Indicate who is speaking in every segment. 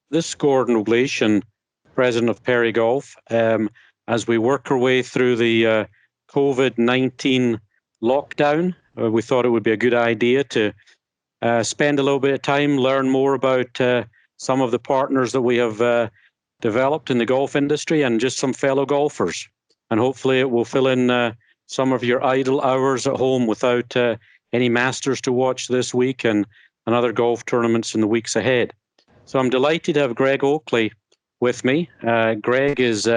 Speaker 1: This is Gordon Ogleshin, president of PerryGolf. As we work our way through the COVID-19 lockdown, we thought it would be a good idea to spend a little bit of time, learn more about some of the partners that we have developed in the golf industry and just some fellow golfers. And hopefully it will fill in some of your idle hours at home without any Masters to watch this week and other golf tournaments in the weeks ahead. So I'm delighted to have Greg Oakley with me. Greg is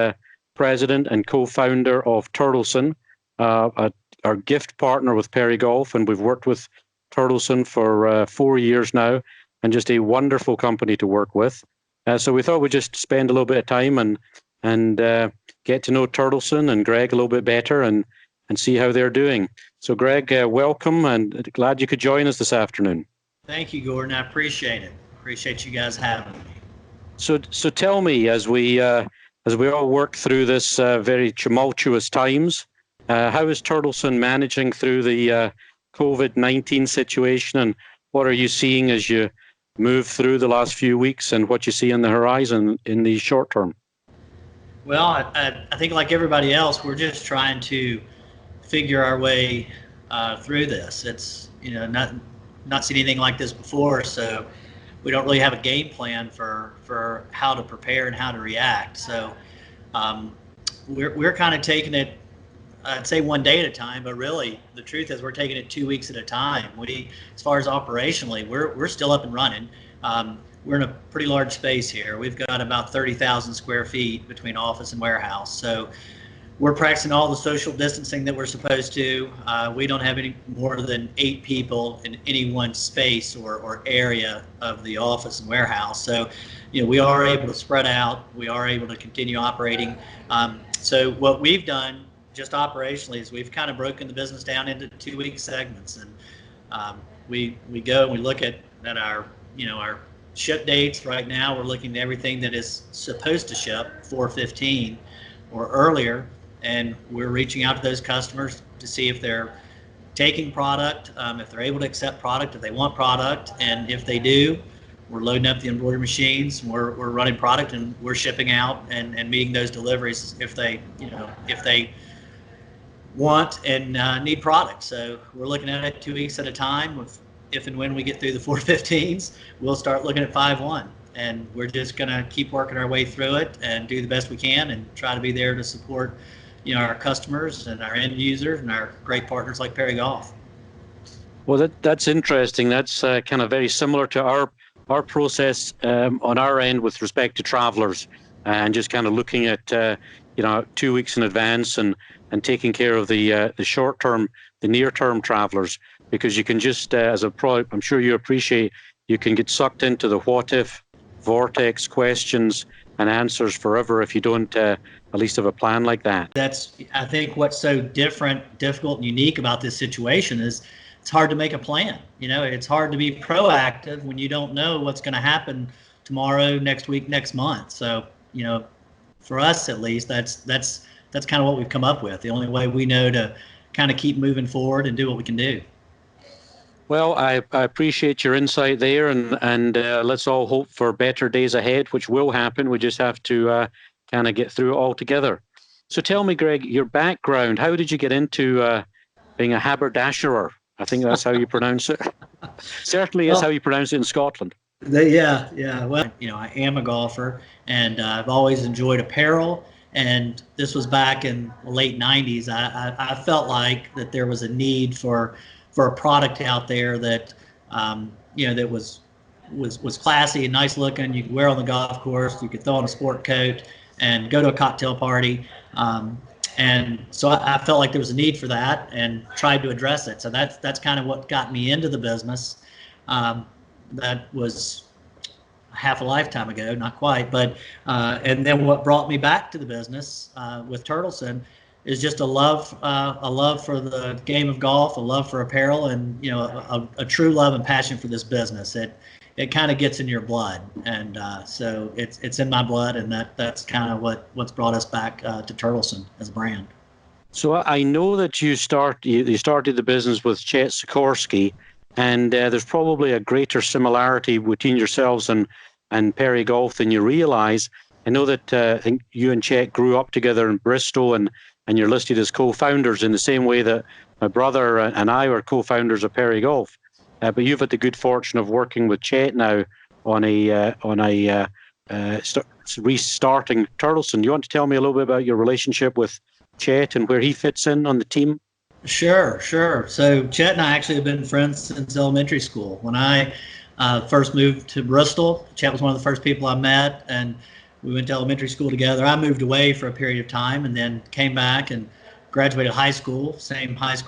Speaker 1: president and co-founder of Turtleson, our gift partner with PerryGolf, and we've worked with Turtleson for 4 years now, and just a wonderful company to work with. So we thought we'd just spend a little bit of time and get to know Turtleson and Greg a little bit better and see how they're doing. So Greg, welcome, and glad you could join us this afternoon.
Speaker 2: Thank you, Gordon. I appreciate it. Appreciate you guys having me.
Speaker 1: So tell me, as we all work through this very tumultuous times, how is Turtleson managing through the COVID-19 situation, and what are you seeing as you move through the last few weeks, and what you see on the horizon in the short term?
Speaker 2: Well, I think like everybody else, we're just trying to figure our way through this. It's not seen anything like this before, so we don't really have a game plan for how to prepare and how to react. So we're kind of taking it, I'd say, one day at a time, but really the truth is we're taking it 2 weeks at a time. As far as operationally, we're still up and running. We're in a pretty large space here. We've got about 30,000 square feet between office and warehouse. So we're practicing all the social distancing that we're supposed to. We don't have any more than 8 people in any one space or area of the office and warehouse. So, we are able to spread out. We are able to continue operating. So what we've done just operationally is we've kind of broken the business down into 2-week segments. And we go and we look at our, our ship dates. Right now, we're looking at everything that is supposed to ship 4/15 or earlier. And we're reaching out to those customers to see if they're taking product, if they're able to accept product, if they want product, and if they do, we're loading up the embroidery machines. We're running product, and we're shipping out and meeting those deliveries if they want and need product. So we're looking at it 2 weeks at a time. If and when we get through the 4/15s, we'll start looking at 5/1. And we're just going to keep working our way through it and do the best we can and try to be there to support our customers and our end users and our great partners like PerryGolf.
Speaker 1: Well, that's interesting. That's kind of very similar to our process on our end with respect to travelers, and just kind of looking at 2 weeks in advance and taking care of the short term, the near term travelers, because you can just I'm sure you appreciate, you can get sucked into the what if vortex questions and answers forever if you don't at least have a plan like that.
Speaker 2: That's, I think, what's so difficult and unique about this situation is it's hard to make a plan. It's hard to be proactive when you don't know what's going to happen tomorrow, next week, next month. So, for us at least, that's kind of what we've come up with. The only way we know to kind of keep moving forward and do what we can do.
Speaker 1: Well, I appreciate your insight there, and let's all hope for better days ahead, which will happen. We just have to kind of get through it all together. So tell me, Greg, your background, how did you get into being a haberdasher? I think that's how you pronounce it. Certainly is how you pronounce it in Scotland.
Speaker 2: Yeah. Well, I am a golfer, and I've always enjoyed apparel. And this was back in the late 90s. I felt like that there was a need for a product out there that that was classy and nice looking. You could wear on the golf course, you could throw on a sport coat and go to a cocktail party. And so I felt like there was a need for that and tried to address it. So that's kind of what got me into the business. That was half a lifetime ago, not quite, but and then what brought me back to the business with Turtleson is just a love for the game of golf, a love for apparel, and a true love and passion for this business. It kind of gets in your blood, and so it's in my blood, and that's kind of what's brought us back to Turtleson as a brand.
Speaker 1: So I know that you started the business with Chets, and there's probably a greater similarity between yourselves and and PerryGolf than you realize. I know that I think you and Chet grew up together in Bristol, and you're listed as co-founders in the same way that my brother and I were co-founders of PerryGolf. But you've had the good fortune of working with Chet now on restarting Turtleson. Do you want to tell me a little bit about your relationship with Chet and where he fits in on the team?
Speaker 2: Sure. So Chet and I actually have been friends since elementary school. When I first moved to Bristol, Chet was one of the first people I met, and we went to elementary school together. I moved away for a period of time and then came back and graduated high school, same class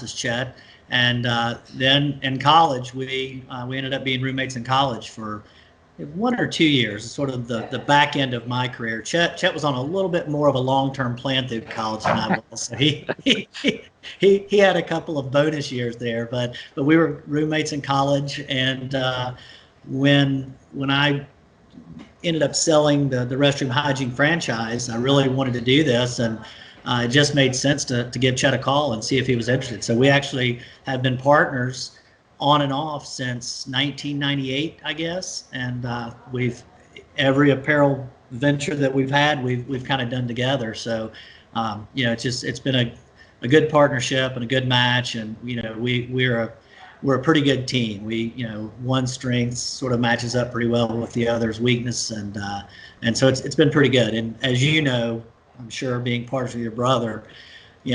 Speaker 2: as Chet. And then in college, we ended up being roommates in college for 1 or 2 years, sort of the back end of my career. Chet was on a little bit more of a long-term plan through college than I was, so he had a couple of bonus years there. But we were roommates in college, and when I ended up selling the restroom hygiene franchise, I really wanted to do this, and it just made sense to give Chet a call and see if he was interested. So we actually have been partners on and off since 1998, I guess, and every apparel venture that we've had, we've kind of done together. So it's been a good partnership and a good match, and we're a pretty good team. One strength sort of matches up pretty well with the other's weakness, and so it's been pretty good. And as you know, I'm sure being partners with your brother,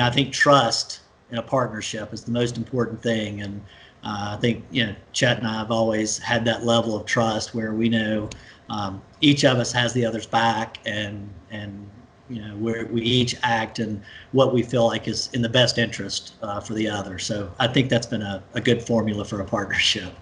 Speaker 2: I think trust in a partnership is the most important thing. And I think Chet and I have always had that level of trust where we know each of us has the other's back, and we each act in what we feel like is in the best interest for the other. So I think that's been a good formula for a partnership.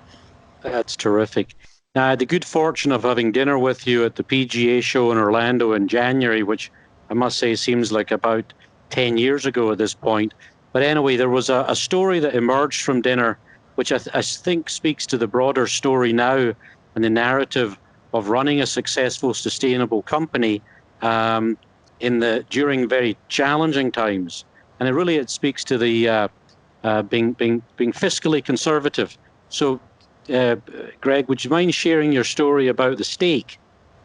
Speaker 1: That's terrific. Now, I had the good fortune of having dinner with you at the PGA show in Orlando in January, which I must say seems like about 10 years ago at this point. But anyway, there was a story that emerged from dinner, which I think speaks to the broader story now and the narrative of running a successful, sustainable company during very challenging times. And it speaks to the being fiscally conservative. So, Greg, would you mind sharing your story about the steak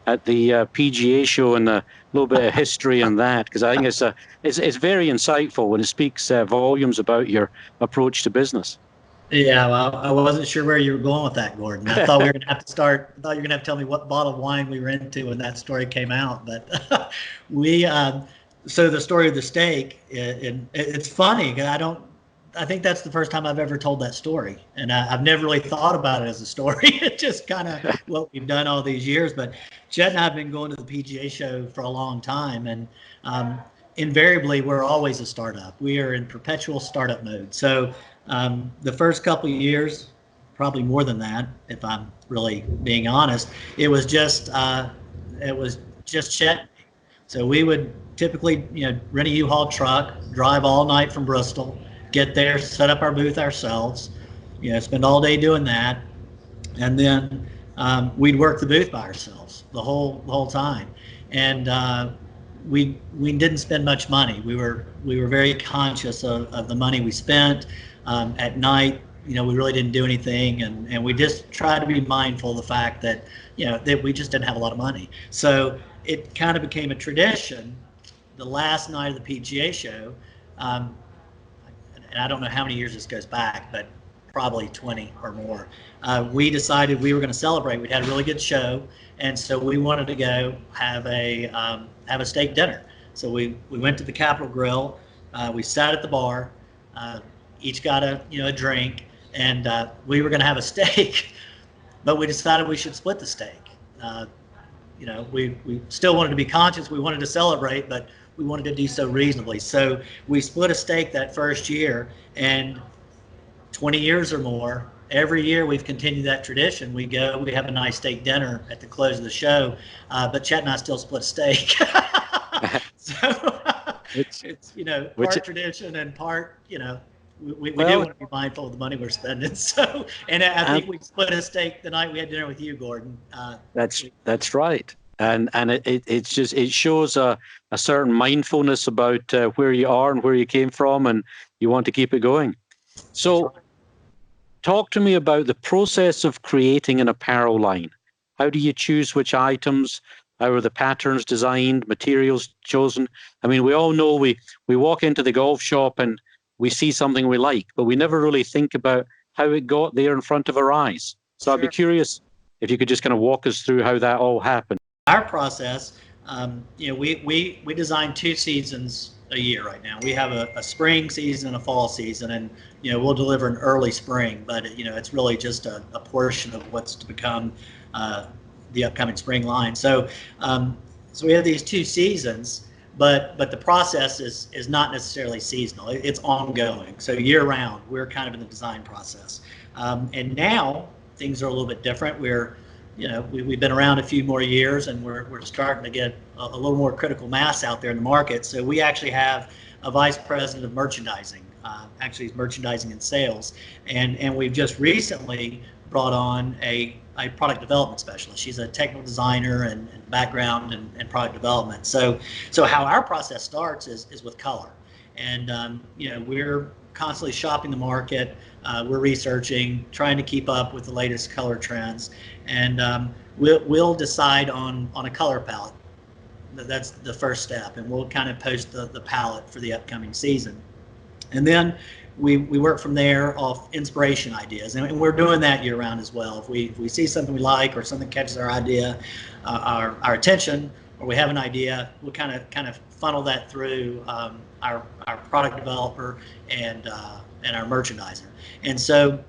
Speaker 1: at the PGA show and a little bit of history on that? Because I think it's very insightful when it speaks volumes about your approach to business.
Speaker 2: Yeah, well, I wasn't sure where you were going with that, Gordon. I thought we were going to have to start. I thought you were going to have to tell me what bottle of wine we were into when that story came out. But so the story of the steak, it's funny. I think that's the first time I've ever told that story, and I've never really thought about it as a story. It's just kind of what we've done all these years. But Chet and I have been going to the PGA show for a long time, and invariably we're always a startup. We are in perpetual startup mode. So the first couple of years, probably more than that, if I'm really being honest, it was just Chet. So we would typically, rent a U-Haul truck, drive all night from Bristol, get there, set up our booth ourselves, spend all day doing that, and then we'd work the booth by ourselves the whole time. And we didn't spend much money. We were very conscious of the money we spent. At night, we really didn't do anything, and we just tried to be mindful of the fact that that we just didn't have a lot of money. So it kind of became a tradition. The last night of the PGA show, and I don't know how many years this goes back, but probably 20 or more, we decided we were going to celebrate. We'd had a really good show, and so we wanted to go have a steak dinner. So we went to the Capitol Grill. We sat at the bar. Each got a drink, and we were going to have a steak, but we decided we should split the steak. We still wanted to be conscious. We wanted to celebrate, but we wanted to do so reasonably. So we split a steak that first year, and 20 years or more, every year we've continued that tradition. We have a nice steak dinner at the close of the show, but Chet and I still split a steak. So it's part tradition and part we do want to be mindful of the money we're spending. So, and I think we split a steak the night we had dinner with you, Gordon.
Speaker 1: That's right. And it shows a certain mindfulness about where you are and where you came from, and you want to keep it going. So talk to me about the process of creating an apparel line. How do you choose which items? How are the patterns designed, materials chosen? I mean, we all know we walk into the golf shop and we see something we like, but we never really think about how it got there in front of our eyes. So I'd be
Speaker 2: Sure.
Speaker 1: curious if you could just kind of walk us through how that all happened.
Speaker 2: Our process, we design 2 seasons a year right now. We have a spring season and a fall season, and we'll deliver an early spring, but it's really just a portion of what's to become the upcoming spring line. So we have these 2 seasons, but the process is not necessarily seasonal. It's ongoing. So year round, we're kind of in the design process, and now things are a little bit different. We've been around a few more years, and we're starting to get a little more critical mass out there in the market. So we actually have a vice president of merchandising, actually he's merchandising and sales, and we've just recently brought on a product development specialist. She's a technical designer and background and product development. So how our process starts is with color, and we're constantly shopping the market. We're researching, trying to keep up with the latest color trends, and we'll decide on a color palette. That's the first step, and we'll kind of post the palette for the upcoming season. And then we work from there off inspiration ideas, and we're doing that year round as well. If we see something we like or something catches our idea, our attention, or we have an idea, we'll kind of funnel that through our product developer and our merchandiser. And so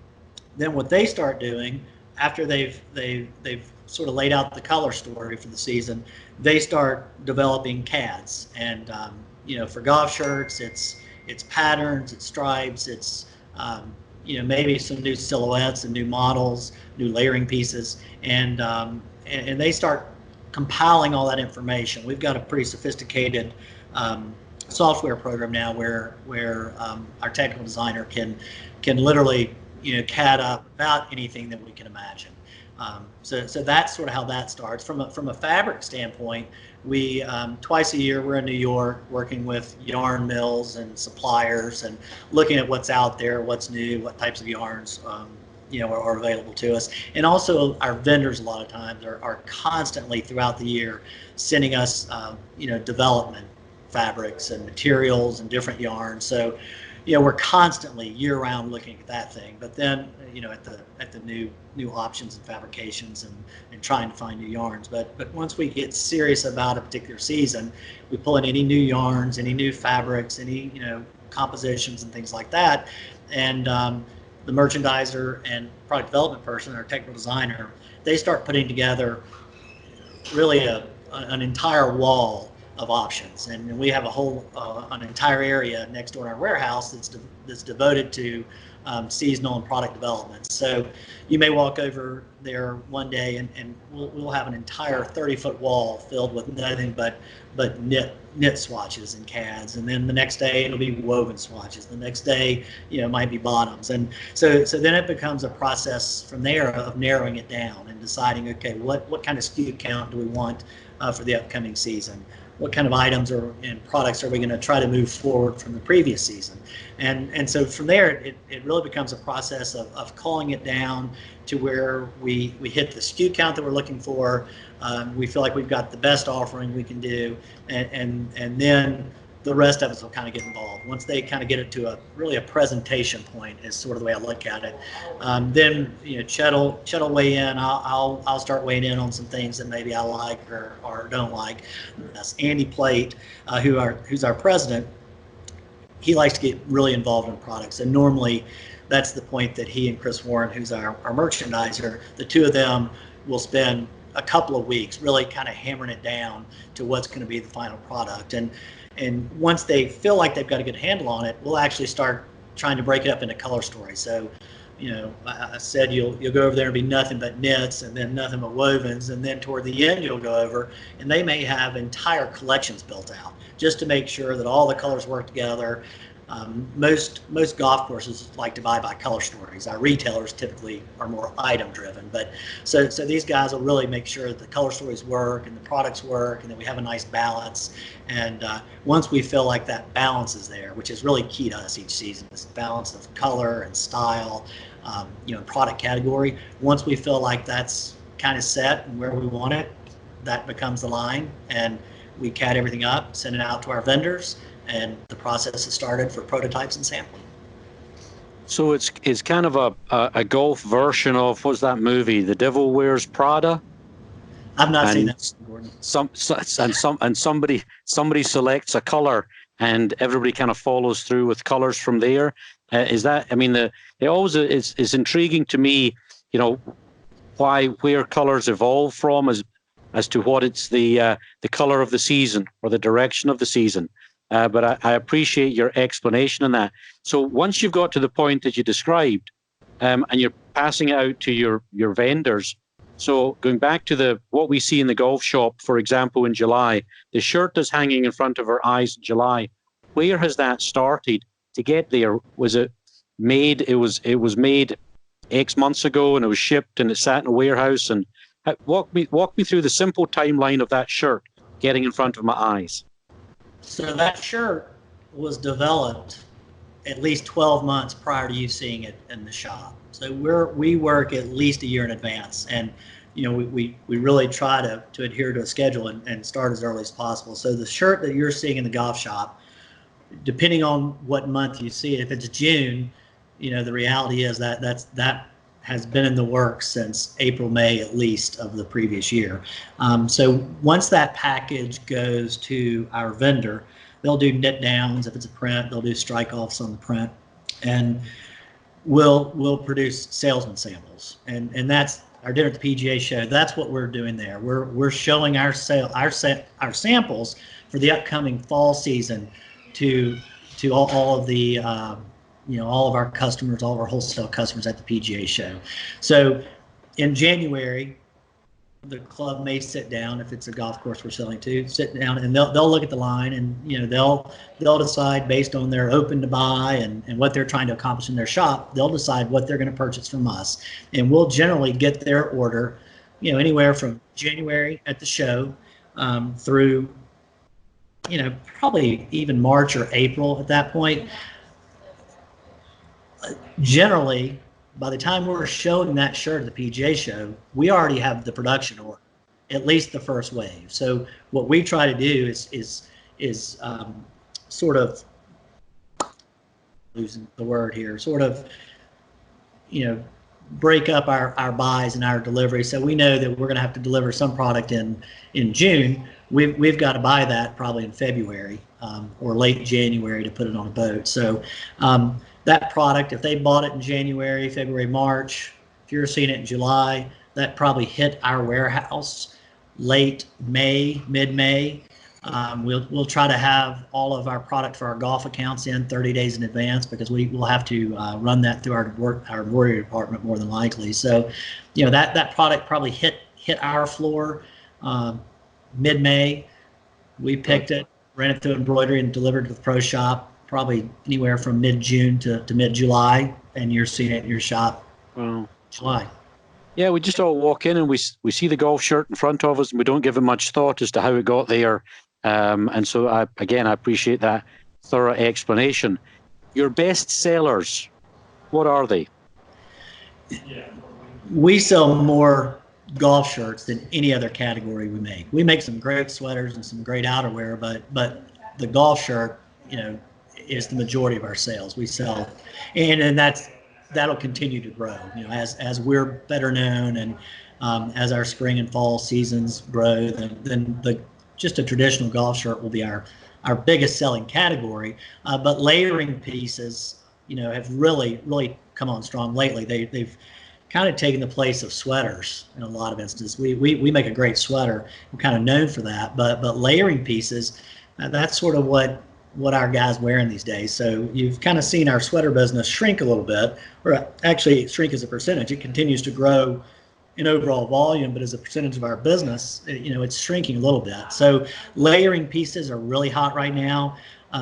Speaker 2: then what they start doing after they've sort of laid out the color story for the season, they start developing CADs. And for golf shirts, it's patterns, it's stripes, it's maybe some new silhouettes and new models, new layering pieces, and they start compiling all that information. We've got a pretty sophisticated software program now where our technical designer can literally CAD up about anything that we can imagine. So that's sort of how that starts. From a fabric standpoint, we twice a year we're in New York working with yarn mills and suppliers and looking at what's out there, what's new, what types of yarns are available to us. And also our vendors a lot of times are constantly throughout the year sending us development fabrics and materials and different yarns. So we're constantly year round looking at that thing, but then at the new options and fabrications and trying to find new yarns. But once we get serious about a particular season, we pull in any new yarns, any new fabrics, any compositions and things like that. And the merchandiser and product development person, our technical designer, they start putting together really an entire wall of options, and we have a whole an entire area next door in our warehouse that's devoted to seasonal and product development. So you may walk over there one day and we'll have an entire 30-foot wall filled with nothing but knit swatches and CADs, and then the next day it'll be woven swatches. The next day it might be bottoms, and so then it becomes a process from there of narrowing it down and deciding, okay, what kind of SKU count do we want for the upcoming season? What kind of items and products are we going to try to move forward from the previous season? And so from there, it really becomes a process of culling it down to where we hit the SKU count that we're looking for. We feel like we've got the best offering we can do, and then the rest of us will kind of get involved. Once they kind of get it to a presentation point is sort of the way I look at it. Then Chet'll weigh in. I'll start weighing in on some things that maybe I like or don't like. That's Andy Plate, who's our president. He likes to get really involved in products, and normally that's the point that he and Chris Warren, who's our merchandiser, the two of them will spend a couple of weeks really kind of hammering it down to what's going to be the final product. And once they feel like they've got a good handle on it, we'll actually start trying to break it up into color stories. So, I said you'll go over there and be nothing but knits, and then nothing but wovens, and then toward the end you'll go over, and they may have entire collections built out just to make sure that all the colors work together. Most golf courses like to buy by color stories. Our retailers typically are more item driven, but so these guys will really make sure that the color stories work and the products work and that we have a nice balance. And once we feel like that balance is there, which is really key to us each season, this balance of color and style, product category. Once we feel like that's kind of set and where we want it, that becomes the line, and we CAD everything up, send it out to our vendors, and the process is started for prototypes and sampling.
Speaker 1: So it's kind of a golf version of, what's that movie, The Devil Wears Prada?
Speaker 2: I've not seen
Speaker 1: And
Speaker 2: that, Gordon.
Speaker 1: somebody selects a color, and everybody kind of follows through with colors from there. Is that? I mean, it always is intriguing to me. You know, where colors evolve from as to what it's the color of the season or the direction of the season. But I appreciate your explanation on that. So once you've got to the point that you described, and you're passing it out to your vendors. So going back to what we see in the golf shop, for example, in July, the shirt is hanging in front of our eyes in July. Where has that started to get there? Was it made? It was made X months ago, and it was shipped, and it sat in a warehouse. And walk me through the simple timeline of that shirt getting in front of my eyes.
Speaker 2: So that shirt was developed at least 12 months prior to you seeing it in the shop. So we work at least a year in advance, and we really try to adhere to a schedule and start as early as possible. So the shirt that you're seeing in the golf shop, depending on what month you see it, if it's June, the reality is that has been in the works since April, May at least of the previous year. So once that package goes to our vendor, they'll do knit downs. If it's a print, they'll do strike offs on the print, and we'll produce salesman samples. And that's our dinner at the PGA show. That's what we're doing there. We're showing our samples for the upcoming fall season to all of the all of our customers, all of our wholesale customers at the PGA show. So in January, the club may sit down, if it's a golf course we're selling to, sit down and they'll look at the line, and they'll decide based on their open to buy and what they're trying to accomplish in their shop. They'll decide what they're going to purchase from us, and we'll generally get their order anywhere from January at the show through probably even March or April at that point. Generally, by the time we're showing that shirt at the PGA show, we already have the production order, at least the first wave. So what we try to do is sort of, losing the word here, sort of, break up our buys and our delivery. So we know that we're going to have to deliver some product in June. We've got to buy that probably in February or late January to put it on a boat. So that product, if they bought it in January, February, March, if you're seeing it in July, that probably hit our warehouse late May, mid-May. We'll try to have all of our product for our golf accounts in 30 days in advance, because we will have to run that through our embroidery department more than likely. So, that product probably hit our floor mid-May. We picked it, ran it through embroidery, and delivered to the pro shop probably anywhere from mid-June to mid-July, and you're seeing it in your shop.
Speaker 1: Wow.
Speaker 2: July.
Speaker 1: Yeah, we just all walk in and we see the golf shirt in front of us, and we don't give it much thought as to how it got there. And so I appreciate that thorough explanation. Your best sellers, what are they?
Speaker 2: We sell more golf shirts than any other category we make. We make some great sweaters and some great outerwear, but the golf shirt, is the majority of our sales. We sell, and that'll continue to grow. As we're better known, and as our spring and fall seasons grow, then just a traditional golf shirt will be our biggest selling category. But layering pieces, have really come on strong lately. They've kind of taken the place of sweaters in a lot of instances. We make a great sweater. We're kind of known for that, but layering pieces, that's sort of what our guys wearing these days. So you've kind of seen our sweater business shrink a little bit, or actually shrink as a percentage. It continues to grow in overall volume, but as a percentage of our business, it's shrinking a little bit. So layering pieces are really hot right now.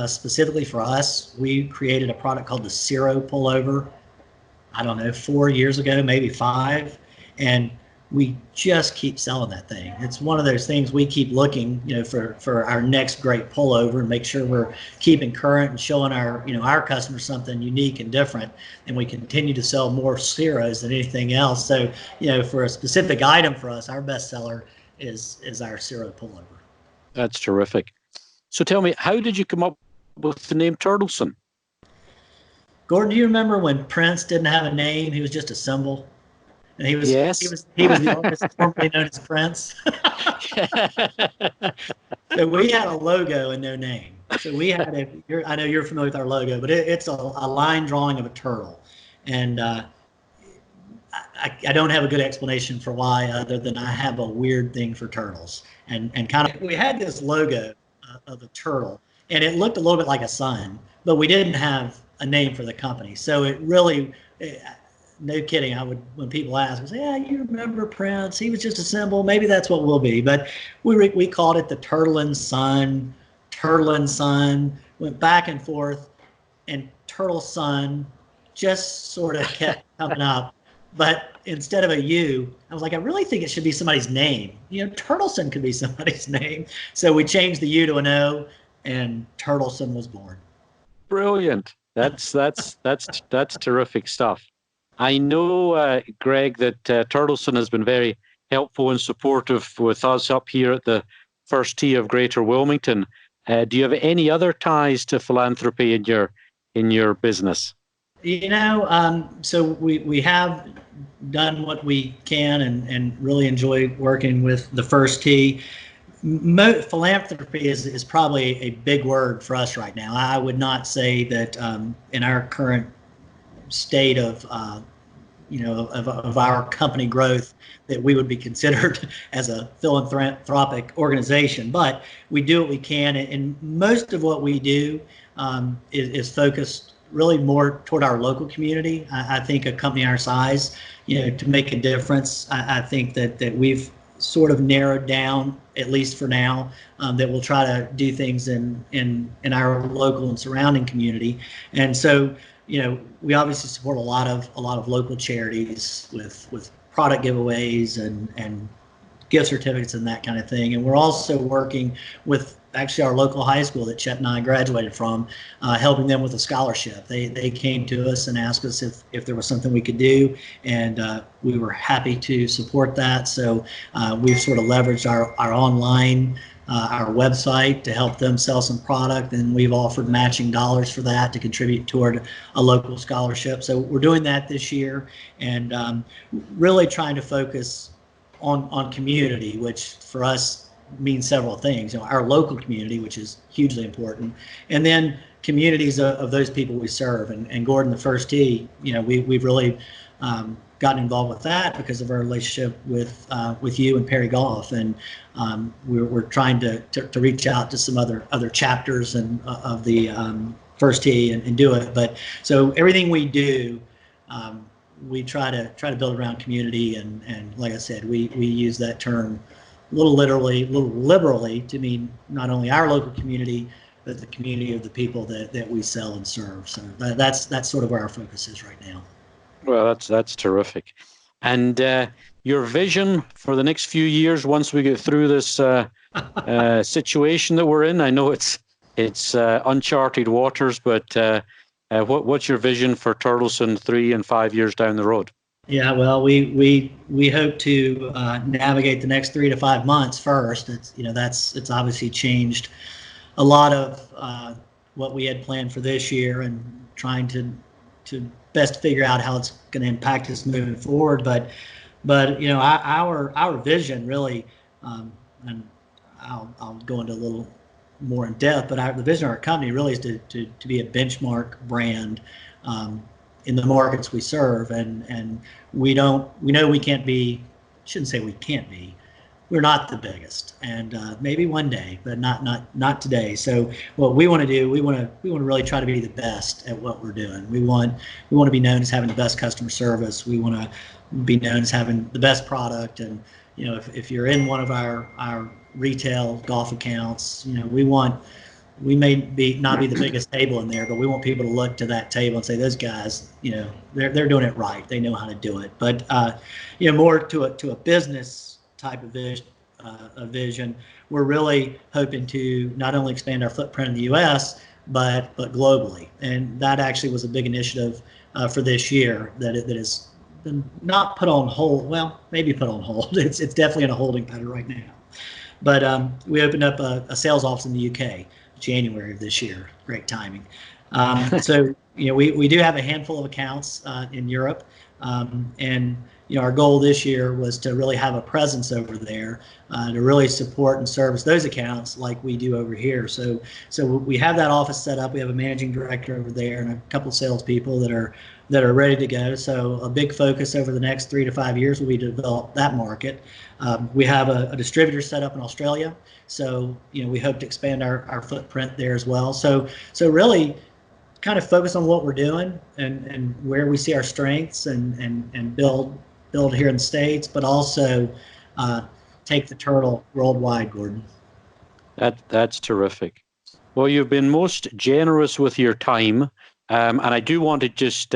Speaker 2: Specifically for us, we created a product called the Zero pullover, I don't know, 4 years ago, maybe 5. And we just keep selling that thing. It's one of those things we keep looking, for our next great pullover and make sure we're keeping current and showing our customers something unique and different. And we continue to sell more Ciros than anything else. So, for a specific item for us, our best seller is our Ciro pullover.
Speaker 1: That's terrific. So tell me, how did you come up with the name Turtleson?
Speaker 2: Gordon, do you remember when Prince didn't have a name? He was just a symbol. And he was the artist formerly known as Prince. So we had a logo and no name. So we had I know you're familiar with our logo, but it's a line drawing of a turtle. And I don't have a good explanation for why, other than I have a weird thing for turtles. And kind of, we had this logo of a turtle, and it looked a little bit like a sun, but we didn't have a name for the company. So it really, no kidding, when people ask, I say, yeah, you remember Prince? He was just a symbol. Maybe that's what we'll be. But we called it the Turtleson, went back and forth, and Turtleson just sort of kept coming up. But instead of a U, I was like, I really think it should be somebody's name. Turtleson could be somebody's name. So we changed the U to an O, and Turtleson was born.
Speaker 1: Brilliant. That's terrific stuff. I know, Greg, that Turtleson has been very helpful and supportive with us up here at the First Tee of Greater Wilmington. Do you have any other ties to philanthropy in your business?
Speaker 2: So we have done what we can and really enjoy working with the First Tee. Philanthropy is probably a big word for us right now. I would not say that in our current state of our company growth that we would be considered as a philanthropic organization, but we do what we can, and most of what we do is focused really more toward our local community. I think a company our size, to make a difference, I think that we've sort of narrowed down, at least for now, that we'll try to do things in our local and surrounding community. And so, we obviously support a lot of local charities with product giveaways and gift certificates and that kind of thing. And we're also working with actually our local high school that Chet and I graduated from, helping them with a scholarship. They came to us and asked us if there was something we could do, and we were happy to support that. So we've sort of leveraged our online, our website to help them sell some product, and we've offered matching dollars for that to contribute toward a local scholarship. So we're doing that this year, and really trying to focus on community, which for us means several things. Our local community, which is hugely important, and then communities of those people we serve. And Gordon, the First Tee, we've really gotten involved with that because of our relationship with you and PerryGolf, and we're trying to reach out to some other chapters and of the First Tee and do it. But so everything we do, we try to build around community, and like I said, we use that term a little liberally to mean not only our local community, but the community of the people that we sell and serve. So that's sort of where our focus is right now.
Speaker 1: Well, that's terrific. And your vision for the next few years, once we get through this situation that we're in, I know it's uncharted waters, but what's your vision for Turtleson 3 and 5 years down the road?
Speaker 2: Yeah, well, we hope to navigate the next 3 to 5 months first. It's obviously changed a lot of what we had planned for this year, and trying to best figure out how it's going to impact us moving forward. But our vision really, and I'll go into a little more in depth, but the vision of our company really is to be a benchmark brand in the markets we serve, and we know we can't be. Shouldn't say we can't be. We're not the biggest, and maybe one day, but not today. So what we want to do, we want to really try to be the best at what we're doing. We want to be known as having the best customer service. We want to be known as having the best product. And if you're in one of our retail golf accounts, we want we may not be the biggest table in there, but we want people to look to that table and say, those guys, they're doing it right. They know how to do it. But more to a business type of vision, we're really hoping to not only expand our footprint in the U.S. but globally, and that actually was a big initiative for this year that has been not put on hold. Well, maybe put on hold. It's definitely in a holding pattern right now. But we opened up a sales office in the UK January of this year. Great timing. So we do have a handful of accounts in Europe, and our goal this year was to really have a presence over there to really support and service those accounts like we do over here. So we have that office set up. We have a managing director over there and a couple of salespeople that are ready to go. So a big focus over the next 3 to 5 years will be to develop that market. We have a distributor set up in Australia, so we hope to expand our footprint there as well. So really kind of focus on what we're doing and where we see our strengths and build here in the States, but also take the Turtle worldwide, Gordon.
Speaker 1: That's terrific. Well, you've been most generous with your time, and I do want to just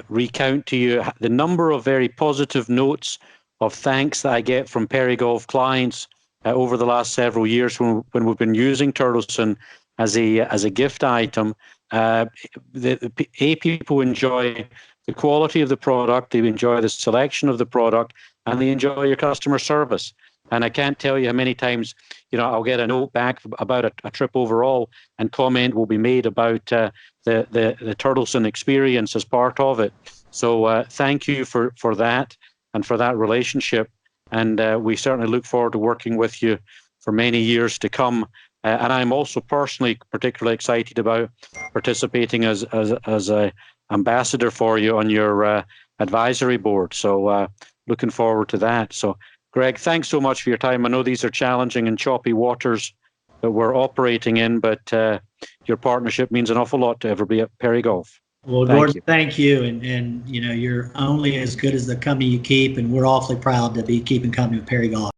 Speaker 1: recount to you the number of very positive notes of thanks that I get from PerryGolf clients over the last several years when we've been using Turtleson as a gift item. People enjoy the quality of the product, they enjoy the selection of the product, and they enjoy your customer service. And I can't tell you how many times, I'll get a note back about a trip overall, and comment will be made about the Turtleson experience as part of it. So thank you for that and for that relationship. And we certainly look forward to working with you for many years to come. And I'm also personally particularly excited about participating as a ambassador for you on your advisory board. So looking forward to that. So Greg, thanks so much for your time. I know these are challenging and choppy waters that we're operating in, but your partnership means an awful lot to everybody at PerryGolf.
Speaker 2: Well, Gordon, thank you. And you're only as good as the company you keep, and we're awfully proud to be keeping company with PerryGolf.